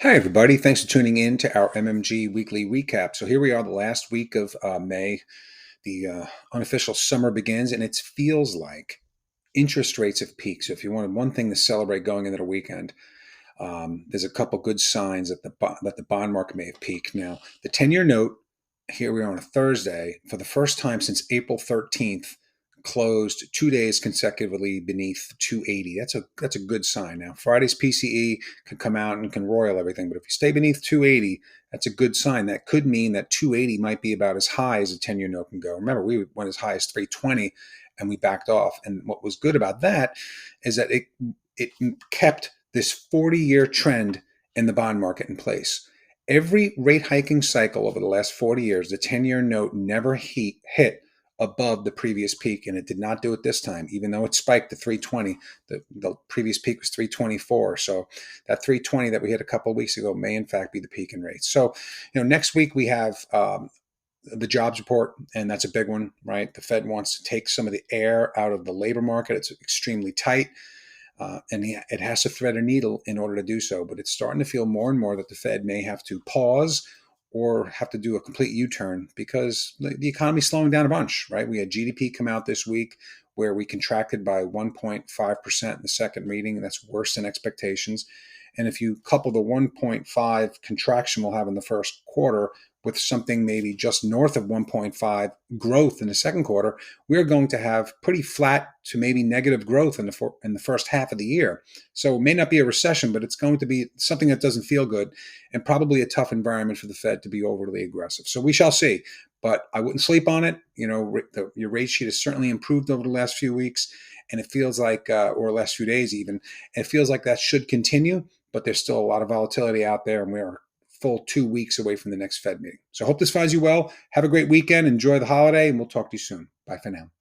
Hi, everybody. Thanks for tuning in to our MMG Weekly Recap. So here we are, the last week of May. The unofficial summer begins, and it feels like interest rates have peaked. So if you wanted one thing to celebrate going into the weekend, there's a couple good signs that the bond market may have peaked. Now, the 10-year note, here we are on a Thursday, for the first time since April 13th, closed 2 days consecutively beneath 280. That's a good sign. Now, Friday's PCE can come out and can royal everything, but if you stay beneath 280, that's a good sign. That could mean that 280 might be about as high as a 10-year note can go. Remember, we went as high as 320 and we backed off. And what was good about that is that it kept this 40-year trend in the bond market in place. Every rate hiking cycle over the last 40 years, the 10-year note never hit above the previous peak, and it did not do it this time, even though it spiked to 320. The previous peak was 324. So that 320 that we hit a couple of weeks ago may in fact be the peak in rates. So, next week we have the jobs report, and that's a big one, right? The Fed wants to take some of the air out of the labor market. It's extremely tight. And it has to thread a needle in order to do so. But it's starting to feel more and more that the Fed may have to pause or have to do a complete U-turn because the economy's slowing down a bunch, right? We had GDP come out this week where we contracted by 1.5% in the second reading, and that's worse than expectations. And if you couple the 1.5 contraction we'll have in the first quarter with something maybe just north of 1.5 growth in the second quarter, we're going to have pretty flat to maybe negative growth in the first half of the year. So it may not be a recession, but it's going to be something that doesn't feel good and probably a tough environment for the Fed to be overly aggressive. So we shall see, but I wouldn't sleep on it. Your rate sheet has certainly improved over the last few weeks, and it feels like, or last few days even, and it feels like that should continue, but there's still a lot of volatility out there, and we are full 2 weeks away from the next Fed meeting. So I hope this finds you well. Have a great weekend. Enjoy the holiday, and we'll talk to you soon. Bye for now.